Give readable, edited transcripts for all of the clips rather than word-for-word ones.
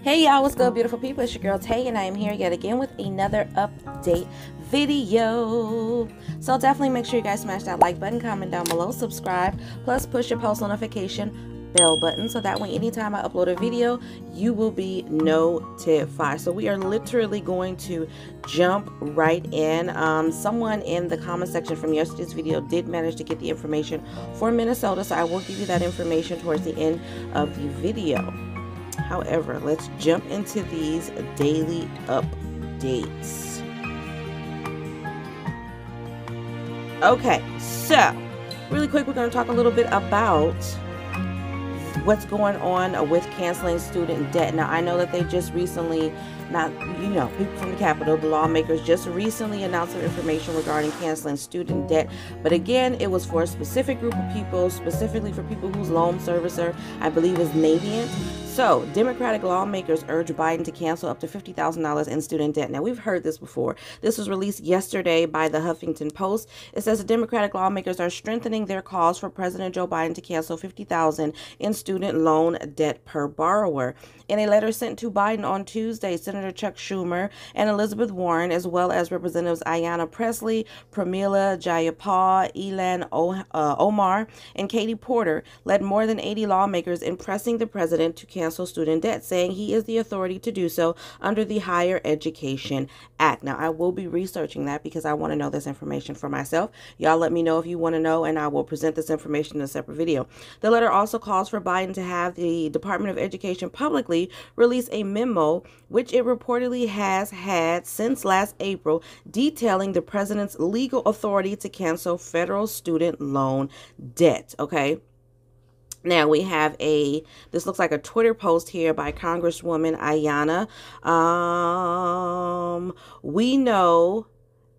Hey y'all, what's good, beautiful people? It's your girl Tay, and I am here yet again with another update video. So definitely make sure you guys smash that like button, comment down below, subscribe, plus push your post notification bell button so that way anytime I upload a video, you will be notified. So we are literally going to jump right in. Someone in the comment section from yesterday's video did manage to get the information for Minnesota, so I will give you that information towards the end of the video. However, let's jump into these daily updates. Okay, so really quick, we're going to talk a little bit about what's going on with canceling student debt. Now, I know that they just recently, people from the Capitol, the lawmakers just recently announced some information regarding canceling student debt. But again, it was for a specific group of people, specifically for people whose loan servicer, I believe, is Navient. So, Democratic lawmakers urge Biden to cancel up to $50,000 in student debt. Now, we've heard this before. This was released yesterday by the Huffington Post. It says the Democratic lawmakers are strengthening their calls for President Joe Biden to cancel $50,000 in student loan debt per borrower. In a letter sent to Biden on Tuesday, Senator Chuck Schumer and Elizabeth Warren, as well as Representatives Ayanna Pressley, Pramila Jayapal, Ilhan Omar, and Katie Porter, led more than 80 lawmakers in pressing the president to cancel student debt, saying he is the authority to do so under the Higher Education Act. Now, I will be researching that because I want to know this information for myself. Y'all let me know if you want to know, and I will present this information in a separate video. The letter also calls for Biden to have the Department of Education publicly release a memo, which it reportedly has had since last April, detailing the president's legal authority to cancel federal student loan debt. Okay. Now we have this looks like a Twitter post here by Congresswoman Ayanna. We know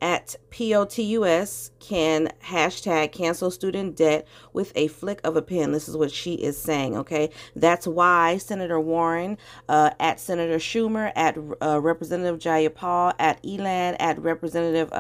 at POTUS can hashtag cancel student debt with a flick of a pen. This is what she is saying, okay? That's why Senator Warren, at Senator Schumer, at Representative Jayapal, at Ilhan, at Representative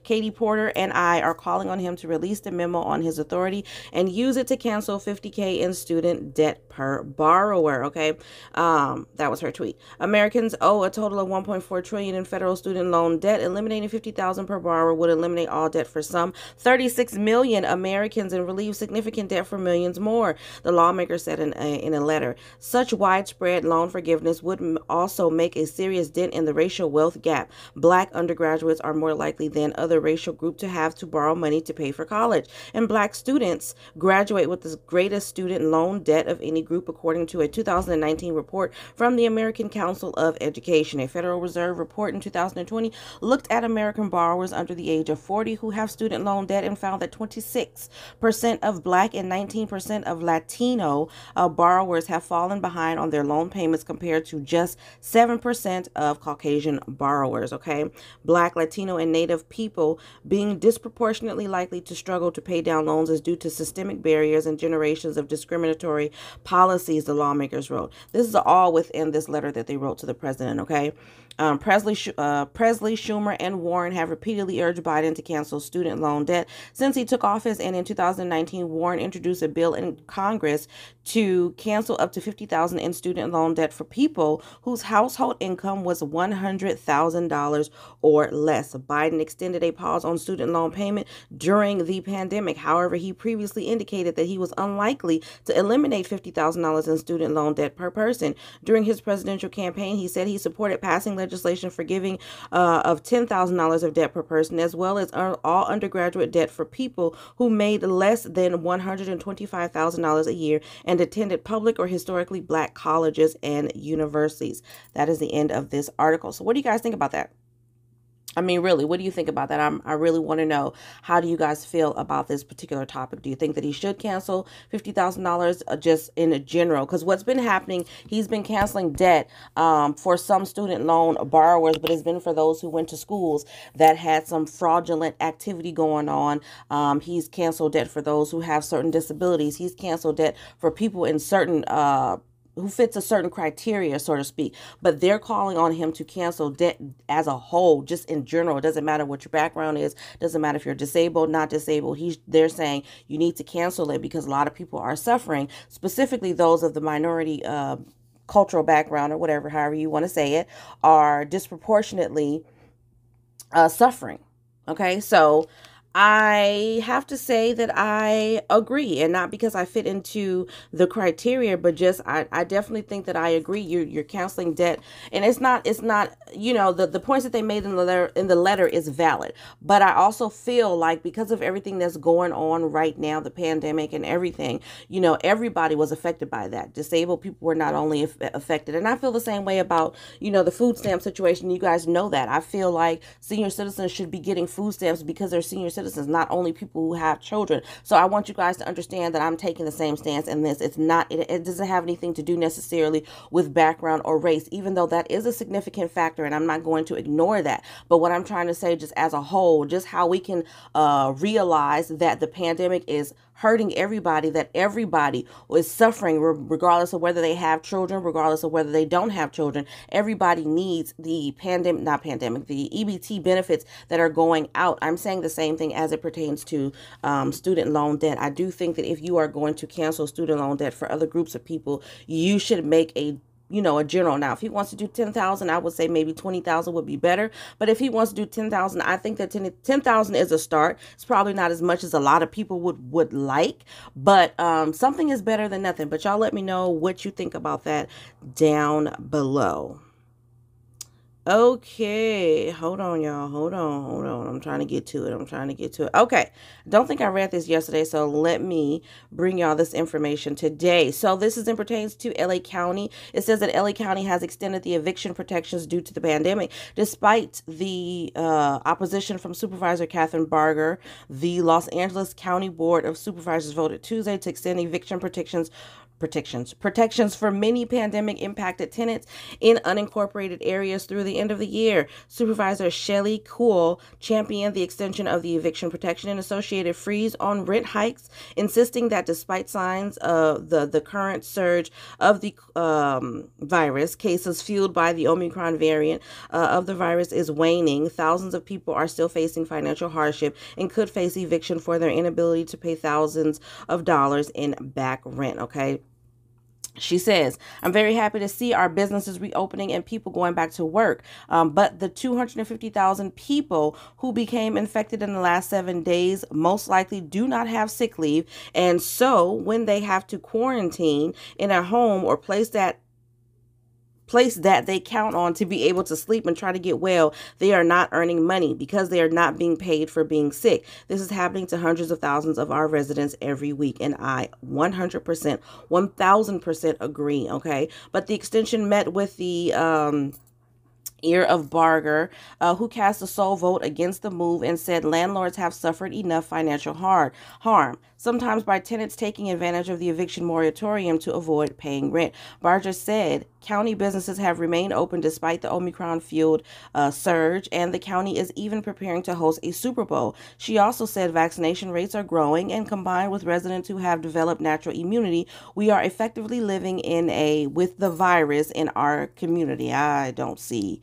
Katie Porter, and I are calling on him to release the memo on his authority and use it to cancel $50K in student debt per borrower, okay? That was her tweet. Americans owe a total of $1.4 trillion in federal student loan debt. Eliminating $50,000 per borrower would eliminate all debt for some 36 million Americans and relieve significant debt for millions more, the lawmaker said in a letter. Such widespread loan forgiveness would also make a serious dent in the racial wealth gap. Black undergraduates are more likely than other racial groups to have to borrow money to pay for college, and black students graduate with the greatest student loan debt of any group, according to a 2019 report from the American Council of Education. A Federal Reserve report in 2020 looked at American borrowers under the age of 40 who have student loan debt and found that 26% of Black and 19% of Latino borrowers have fallen behind on their loan payments compared to just 7% of Caucasian borrowers, okay? Black, Latino, and Native people being disproportionately likely to struggle to pay down loans is due to systemic barriers and generations of discriminatory policies, the lawmakers wrote. This is all within this letter that they wrote to the president, okay? Pressley, Schumer, and Warren have repeatedly urged Biden to cancel student loan debt since he took office, and in 2019, Warren introduced a bill in Congress to cancel up to $50,000 in student loan debt for people whose household income was $100,000 or less. Biden extended a pause on student loan payment during the pandemic. However, he previously indicated that he was unlikely to eliminate $50,000 in student loan debt per person. During his presidential campaign, he said he supported passing legislation forgiving of $10,000 of debt per person, as well as all undergraduate debt for people who made less than $125,000 a year and attended public or historically Black colleges and universities. That is the end of this article. So what do you guys think about that? I mean, really, what do you think about that? I really want to know, how do you guys feel about this particular topic? Do you think that he should cancel $50,000 just in general? Because what's been happening, he's been canceling debt for some student loan borrowers, but it's been for those who went to schools that had some fraudulent activity going on. He's canceled debt for those who have certain disabilities. He's canceled debt for people in certain who fits a certain criteria, so to speak, but they're calling on him to cancel debt as a whole, just in general. It doesn't matter what your background is, doesn't matter if you're disabled, not disabled. They're saying you need to cancel it because a lot of people are suffering, specifically those of the minority cultural background or whatever, however you want to say it, are disproportionately suffering. Okay, so I have to say that I agree, and not because I fit into the criteria, but just I definitely think that I agree. You're canceling debt, and it's not you know, the points that they made in the letter is valid, but I also feel like because of everything that's going on right now, the pandemic and everything, you know, everybody was affected by that. Disabled people were not only affected, and I feel the same way about, you know, the food stamp situation. You guys know that. I feel like senior citizens should be getting food stamps because they're senior citizens, not only people who have children. So I want you guys to understand that I'm taking the same stance in this. It's not, it doesn't have anything to do necessarily with background or race, even though that is a significant factor, and I'm not going to ignore that. But what I'm trying to say, just as a whole, just how we can realize that the pandemic is hurting everybody, that everybody is suffering regardless of whether they have children, regardless of whether they don't have children. Everybody needs the the EBT benefits that are going out. I'm saying the same thing as it pertains to student loan debt. I do think that if you are going to cancel student loan debt for other groups of people, you should make a, you know, a general. Now, if he wants to do 10,000, I would say maybe 20,000 would be better. But if he wants to do 10,000, I think that 10,000 is a start. It's probably not as much as a lot of people would like, but something is better than nothing. But y'all let me know what you think about that down below. Okay, hold on, y'all. Hold on. I'm trying to get to it. Okay, don't think I read this yesterday, so let me bring y'all this information today. So this is in pertains to LA County. It says that LA County has extended the eviction protections due to the pandemic. Despite the opposition from Supervisor Catherine Barger, the Los Angeles County Board of Supervisors voted Tuesday to extend eviction protections for many pandemic impacted tenants in unincorporated areas through the end of the year. Supervisor Shelley Kuhl championed the extension of the eviction protection and associated freeze on rent hikes, insisting that despite signs of the current surge of the virus, cases fueled by the Omicron variant of the virus is waning, thousands of people are still facing financial hardship and could face eviction for their inability to pay thousands of dollars in back rent. Okay. She says, I'm very happy to see our businesses reopening and people going back to work. But the 250,000 people who became infected in the last 7 days most likely do not have sick leave. And so when they have to quarantine in a home or place that they count on to be able to sleep and try to get well, they are not earning money because they are not being paid for being sick. This is happening to hundreds of thousands of our residents every week, and I 100%, 1000% agree, okay? But the extension met with the ear of Barger, who cast a sole vote against the move and said landlords have suffered enough financial harm, sometimes by tenants taking advantage of the eviction moratorium to avoid paying rent. Barger said county businesses have remained open despite the Omicron-fueled surge, and the county is even preparing to host a Super Bowl. She also said vaccination rates are growing, and combined with residents who have developed natural immunity, we are effectively living with the virus in our community. I don't see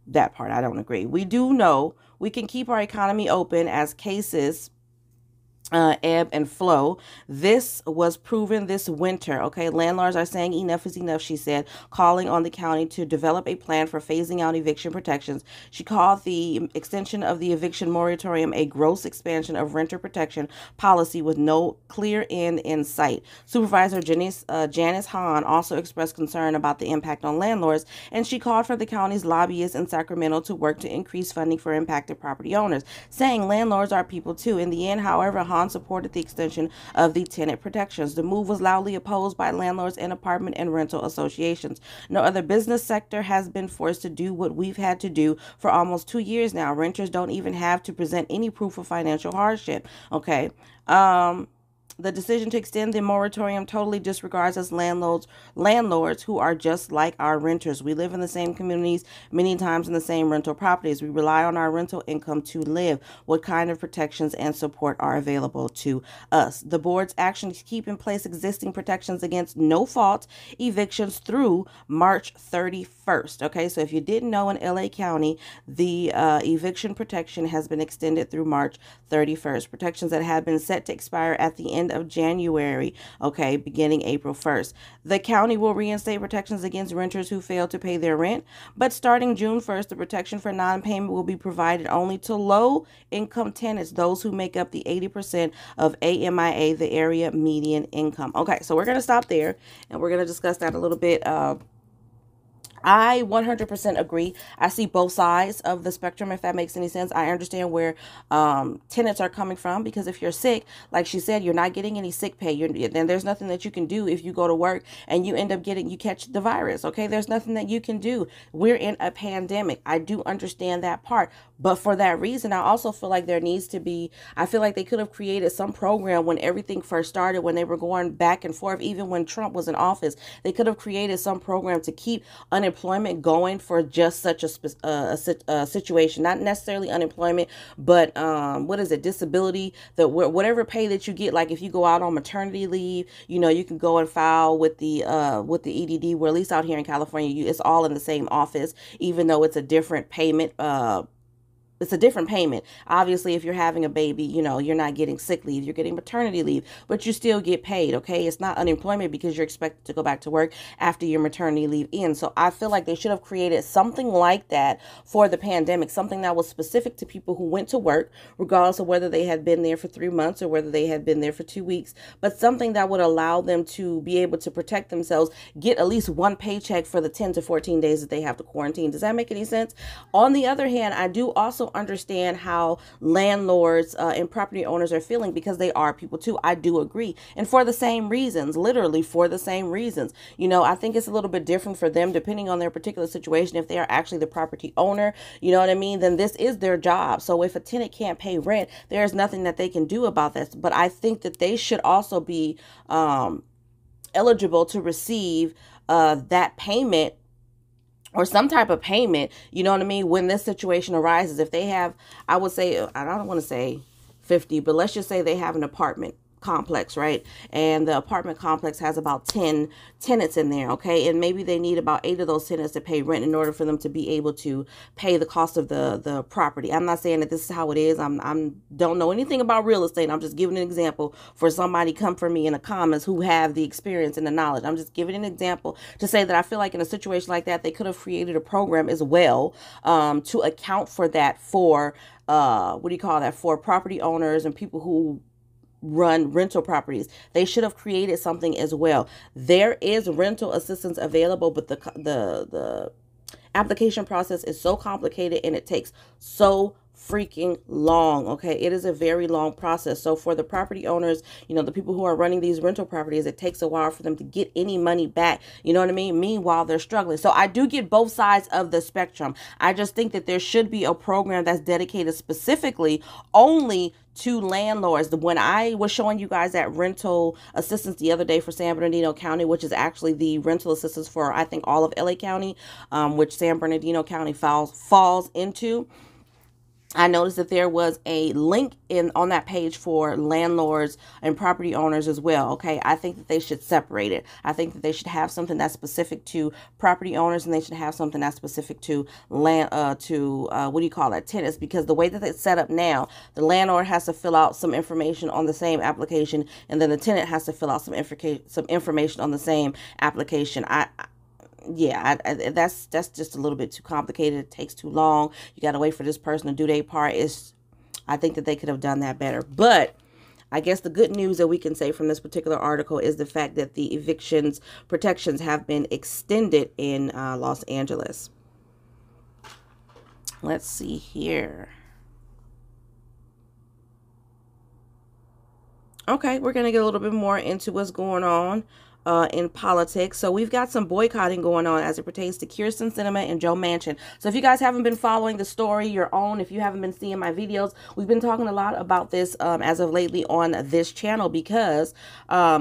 that part. I don't agree. We do know we can keep our economy open as cases ebb and flow. This was proven this winter. Okay, landlords are saying enough is enough, she said, calling on the county to develop a plan for phasing out eviction protections. She called the extension of the eviction moratorium a gross expansion of renter protection policy with no clear end in sight. Supervisor Janice Hahn also expressed concern about the impact on landlords, and she called for the county's lobbyists in Sacramento to work to increase funding for impacted property owners, saying landlords are people too. In the end, however, Hahn supported the extension of the tenant protections. The move was loudly opposed by landlords and apartment and rental associations. No other business sector has been forced to do what we've had to do for almost 2 years now. Renters don't even have to present any proof of financial hardship. Okay. The decision to extend the moratorium totally disregards us landlords who are just like our renters. We live in the same communities, many times in the same rental properties. We rely on our rental income to live. What kind of protections and support are available to us? The board's actions keep in place existing protections against no-fault evictions through March 31st. Okay, so if you didn't know, in LA County, the eviction protection has been extended through March 31st. Protections that had been set to expire at the end end of January, okay, beginning April 1st. The county will reinstate protections against renters who fail to pay their rent, but starting June 1st, the protection for non-payment will be provided only to low-income tenants, those who make up the 80% of AMIA, the area median income. Okay, so we're going to stop there, and we're going to discuss that a little bit. I 100% agree. I see both sides of the spectrum, if that makes any sense. I understand where tenants are coming from, because if you're sick, like she said, you're not getting any sick pay. Then there's nothing that you can do if you go to work and you end up you catch the virus. Okay, there's nothing that you can do. We're in a pandemic. I do understand that part. But for that reason, I also feel like there needs to be, I feel like they could have created some program when everything first started, when they were going back and forth, even when Trump was in office. They could have created some program to keep unemployment going for just such a situation. Not necessarily unemployment, but what is it, disability, whatever pay that you get. Like if you go out on maternity leave, you know, you can go and file with the EDD, where at least out here in California, it's all in the same office, even though it's a different payment. It's a different payment. Obviously, if you're having a baby, you know, you're not getting sick leave, you're getting maternity leave, but you still get paid, okay? It's not unemployment because you're expected to go back to work after your maternity leave ends. So I feel like they should have created something like that for the pandemic, something that was specific to people who went to work, regardless of whether they had been there for 3 months or whether they had been there for 2 weeks, but something that would allow them to be able to protect themselves, get at least one paycheck for the 10 to 14 days that they have to quarantine. Does that make any sense? On the other hand, I do also understand how landlords and property owners are feeling, because they are people too. I do agree. And for the same reasons, literally for the same reasons. You know, I think it's a little bit different for them depending on their particular situation. If they are actually the property owner, you know what I mean, then this is their job. So if a tenant can't pay rent, there's nothing that they can do about this. But I think that they should also be eligible to receive that payment, or some type of payment, you know what I mean, when this situation arises. If they have, I would say, I don't want to say 50, but let's just say they have an apartment complex, right? And the apartment complex has about 10 tenants in there, okay? And maybe they need about 8 of those tenants to pay rent in order for them to be able to pay the cost of the property. I'm not saying that this is how it is. I'm don't know anything about real estate. I'm just giving an example for somebody come for me in the comments who have the experience and the knowledge. I'm just giving an example to say that I feel like in a situation like that, they could have created a program as well to account for that, for what do you call that, for property owners and people who run rental properties. They should have created something as well. There is rental assistance available, but the application process is so complicated and it takes so freaking long. Okay, it is a very long process. So for the property owners, you know, the people who are running these rental properties, it takes a while for them to get any money back, you know what I mean? Meanwhile, they're struggling. So I do get both sides of the spectrum. I just think that there should be a program that's dedicated specifically only to landlords. When I was showing you guys that rental assistance the other day for San Bernardino County, which is actually the rental assistance for, I think, all of LA County, which San Bernardino County falls into, I noticed that there was a link on that page for landlords and property owners as well. Okay, I think that they should separate it. I think that they should have something that's specific to property owners, and they should have something that's specific to what do you call that, tenants, because the way that it's set up now, the landlord has to fill out some information on the same application, and then the tenant has to fill out some information on the same application. That's just a little bit too complicated. It takes too long. You got to wait for this person to do their part. I think that they could have done that better. But I guess the good news that we can say from this particular article is the fact that the evictions protections have been extended in Los Angeles. Let's see here. Okay, we're going to get a little bit more into what's going on in politics. So we've got some boycotting going on as it pertains to Kyrsten Sinema and Joe Manchin. So if you guys haven't been following the story, your own, if you haven't been seeing my videos, we've been talking a lot about this as of lately on this channel, because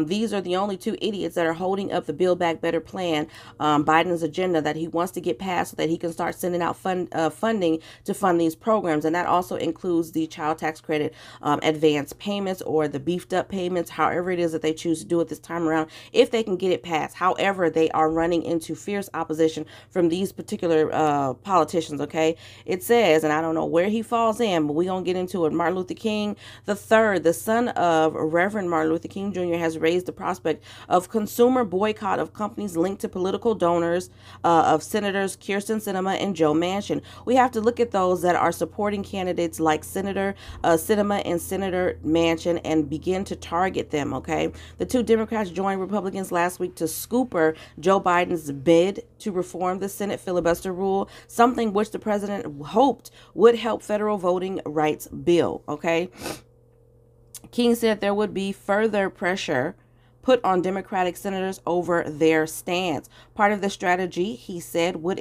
these are the only two idiots that are holding up the Build Back Better plan, Biden's agenda that he wants to get passed so that he can start sending out funding to fund these programs. And that also includes the child tax credit advance payments, or the beefed up payments, however it is that they choose to do it this time around. If they can get it passed. However, they are running into fierce opposition from these particular politicians, okay? It says, and I don't know where he falls in, but we're going to get into it. Martin Luther King III, the son of Reverend Martin Luther King Jr., has raised the prospect of consumer boycott of companies linked to political donors of Senators Kyrsten Sinema and Joe Manchin. We have to look at those that are supporting candidates like Senator Sinema and Senator Manchin and begin to target them, okay? The two Democrats joined Republicans last week to scooper Joe Biden's bid to reform the Senate filibuster rule, something which the president hoped would help federal voting rights bill, okay? King said there would be further pressure put on Democratic senators over their stance. Part of the strategy, he said, would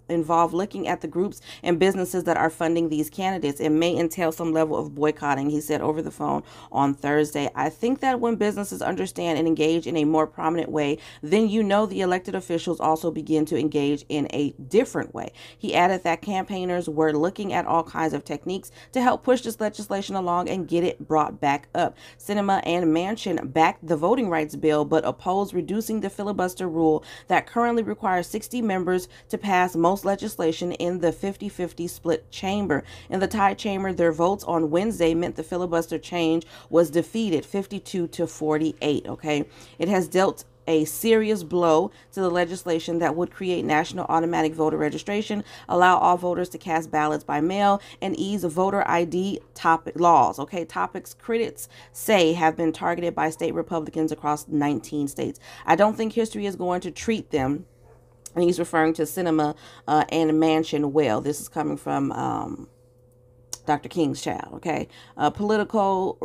involve looking at the groups and businesses that are funding these candidates. It may entail some level of boycotting, he said over the phone on Thursday. I think that when businesses understand and engage in a more prominent way, then the elected officials also begin to engage in a different way. He added that campaigners were looking at all kinds of techniques to help push this legislation along and get it brought back up. Sinema and Manchin backed the voting rights bill, but opposed reducing the filibuster rule that currently requires 60 members to pass most legislation in the 50-50 split chamber. In the tied chamber, their votes on Wednesday meant the filibuster change was defeated 52-48, okay? It has dealt a serious blow to the legislation that would create national automatic voter registration, allow all voters to cast ballots by mail, and ease voter ID laws. Okay, topics critics say have been targeted by state Republicans across 19 states. I don't think history is going to treat them, and he's referring to Sinema and Manchin, well. This is coming from Dr. King's child, okay? Politico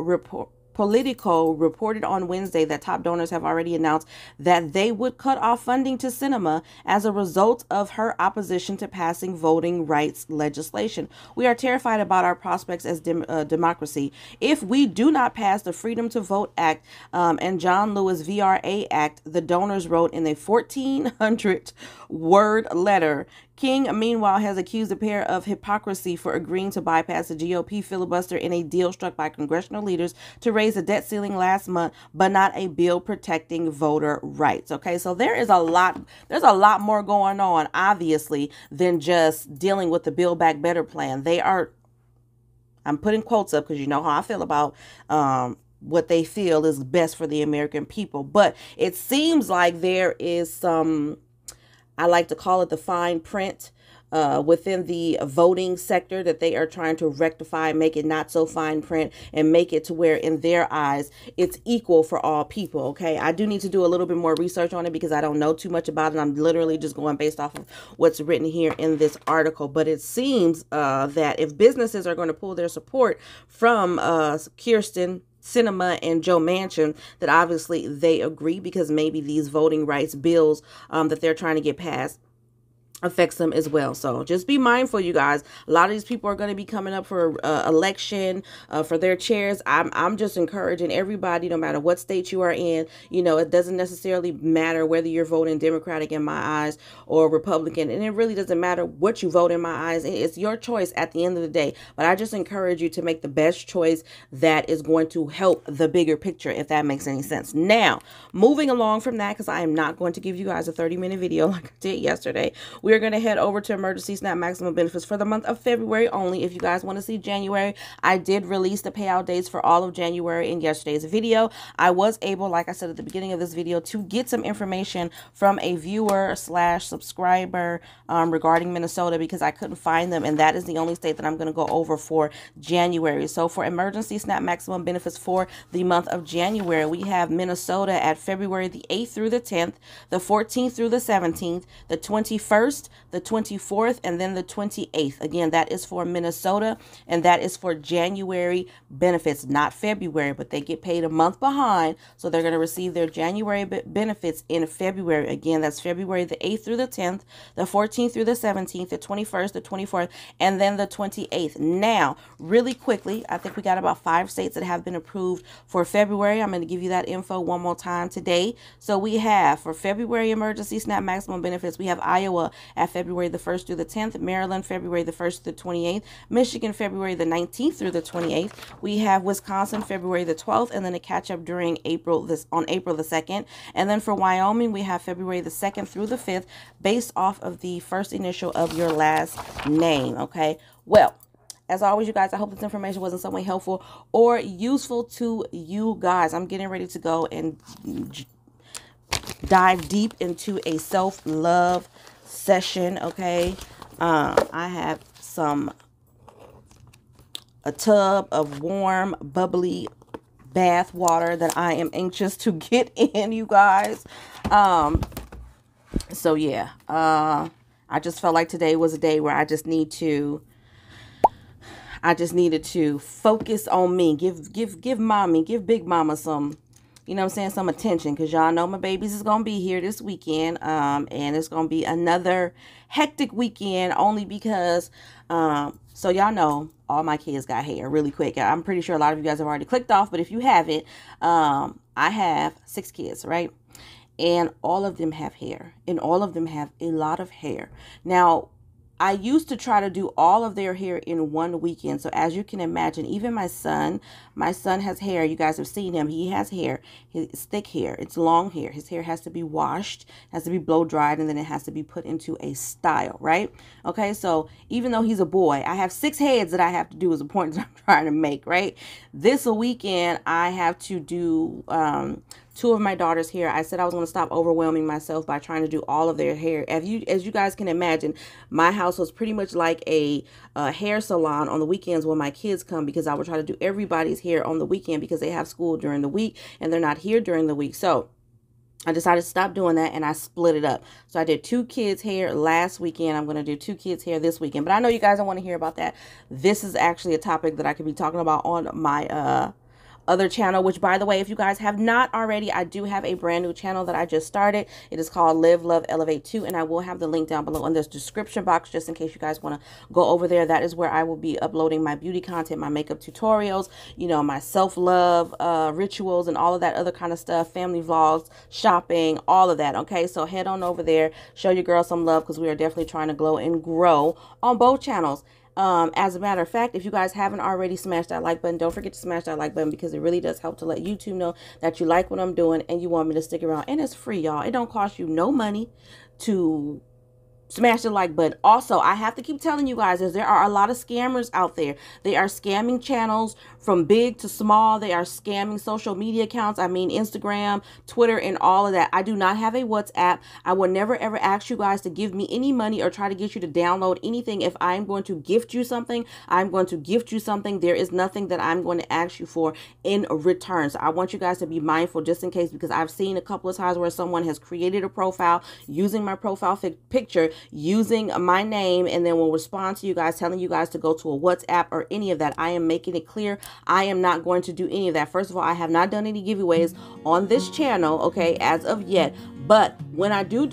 reported on Wednesday that top donors have already announced that they would cut off funding to Sinema as a result of her opposition to passing voting rights legislation. We are terrified about our prospects as democracy. If we do not pass the Freedom to Vote Act and John Lewis VRA Act, the donors wrote in a 1,400-word letter. King, meanwhile, has accused the pair of hypocrisy for agreeing to bypass the GOP filibuster in a deal struck by congressional leaders to raise the debt ceiling last month, but not a bill protecting voter rights. Okay, so there's a lot more going on, obviously, than just dealing with the Build Back Better plan. I'm putting quotes up because you know how I feel about what they feel is best for the American people. But it seems like there is some, I like to call it the fine print within the voting sector that they are trying to rectify, make it not so fine print, and make it to where in their eyes it's equal for all people. Okay, I do need to do a little bit more research on it because I don't know too much about it. I'm literally just going based off of what's written here in this article. But it seems that if businesses are going to pull their support from Kyrsten Sinema and Joe Manchin, that obviously they agree, because maybe these voting rights bills that they're trying to get passed affects them as well. So just be mindful, you guys. A lot of these people are going to be coming up for election for their chairs. I'm just encouraging everybody, no matter what state you are in, it doesn't necessarily matter whether you're voting Democratic in my eyes or Republican, and it really doesn't matter what you vote in my eyes. It's your choice at the end of the day. But I just encourage you to make the best choice that is going to help the bigger picture, if that makes any sense. Now, moving along from that, because I am not going to give you guys a 30-minute video like I did yesterday, we're going to head over to Emergency SNAP Maximum Benefits for the month of February only. If you guys want to see January, I did release the payout dates for all of January in yesterday's video. I was able, like I said at the beginning of this video, to get some information from a viewer / subscriber regarding Minnesota, because I couldn't find them, and that is the only state that I'm going to go over for January. So for Emergency SNAP Maximum Benefits for the month of January, we have Minnesota at February the 8th through the 10th, the 14th through the 17th, the 21st, the 24th, and then the 28th. Again, that is for Minnesota, and that is for January benefits, not February, but they get paid a month behind, so they're going to receive their January benefits in February. Again, that's February the 8th through the 10th, the 14th through the 17th, the 21st, the 24th, and then the 28th. Now, really quickly, I think we got about 5 states that have been approved for February. I'm going to give you that info one more time today. So we have, for February Emergency SNAP Maximum Benefits, we have Iowa at February the 1st through the 10th. Maryland, February the 1st through the 28th. Michigan, February the 19th through the 28th. We have Wisconsin, February the 12th, and then a catch up during on April the 2nd. And then for Wyoming, we have February the 2nd through the 5th, based off of the first initial of your last name. Okay. Well, as always, you guys, I hope this information was in some way helpful or useful to you guys. I'm getting ready to go and dive deep into a self-love session. Okay. I have a tub of warm, bubbly bath water that I am anxious to get in, you guys. So yeah, I just felt like today was a day where I just needed to focus on me, give Big Mama some, you know what I'm saying, some attention, because y'all know my babies is going to be here this weekend, and it's going to be another hectic weekend, only because, so y'all know, all my kids got hair really quick. I'm pretty sure a lot of you guys have already clicked off, but if you haven't, I have 6 kids, right? And all of them have hair, and all of them have a lot of hair. Now, I used to try to do all of their hair in one weekend. So as you can imagine, even my son has hair. You guys have seen him. He has hair. It's thick hair. It's long hair. His hair has to be washed, has to be blow dried, and then it has to be put into a style, right? Okay, so even though he's a boy, I have 6 heads that I have to do as a point that I'm trying to make, right? This weekend, I have to do 2 of my daughters' hair. I said I was going to stop overwhelming myself by trying to do all of their hair. As you guys can imagine, my house was pretty much like a hair salon on the weekends when my kids come, because I would try to do everybody's hair on the weekend because they have school during the week and they're not here during the week. So I decided to stop doing that, and I split it up. So I did 2 kids' hair last weekend. I'm going to do 2 kids' hair this weekend. But I know you guys don't want to hear about that. This is actually a topic that I could be talking about on my other channel, which, by the way, if you guys have not already, I do have a brand new channel that I just started. It is called Live, Love, Elevate 2, and I will have the link down below in this description box just in case you guys want to go over there. That is where I will be uploading my beauty content, my makeup tutorials, you know, my self-love rituals and all of that other kind of stuff, family vlogs, shopping, all of that. Okay, so head on over there, show your girl some love, because we are definitely trying to glow and grow on both channels. As a matter of fact, if you guys haven't already smashed that like button, don't forget to smash that like button, because it really does help to let YouTube know that you like what I'm doing and you want me to stick around. And it's free, y'all. It don't cost you no money to smash the like button. Also, I have to keep telling you guys, as there are a lot of scammers out there. They are scamming channels from big to small. They are scamming social media accounts. I mean, Instagram, Twitter, and all of that. I do not have a WhatsApp. I will never ever ask you guys to give me any money or try to get you to download anything. If I'm going to gift you something, I'm going to gift you something. There is nothing that I'm going to ask you for in return. So I want you guys to be mindful, just in case, because I've seen a couple of times where someone has created a profile using my profile picture, using my name, and then will respond to you guys telling you guys to go to a WhatsApp or any of that. I am making it clear I am not going to do any of that. First of all, I have not done any giveaways on this channel, okay, as of yet. But when I do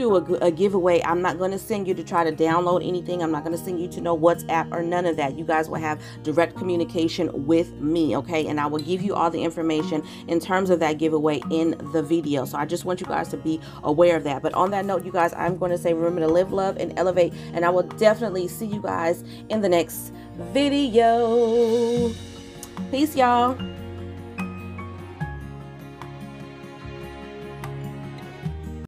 a giveaway, I'm not going to send you to try to download anything. I'm not going to send you to no WhatsApp or none of that. You guys will have direct communication with me, okay? And I will give you all the information in terms of that giveaway in the video. So I just want you guys to be aware of that. But on that note, you guys, I'm going to say, remember to live, love, and elevate. And I will definitely see you guys in the next video. Peace, y'all.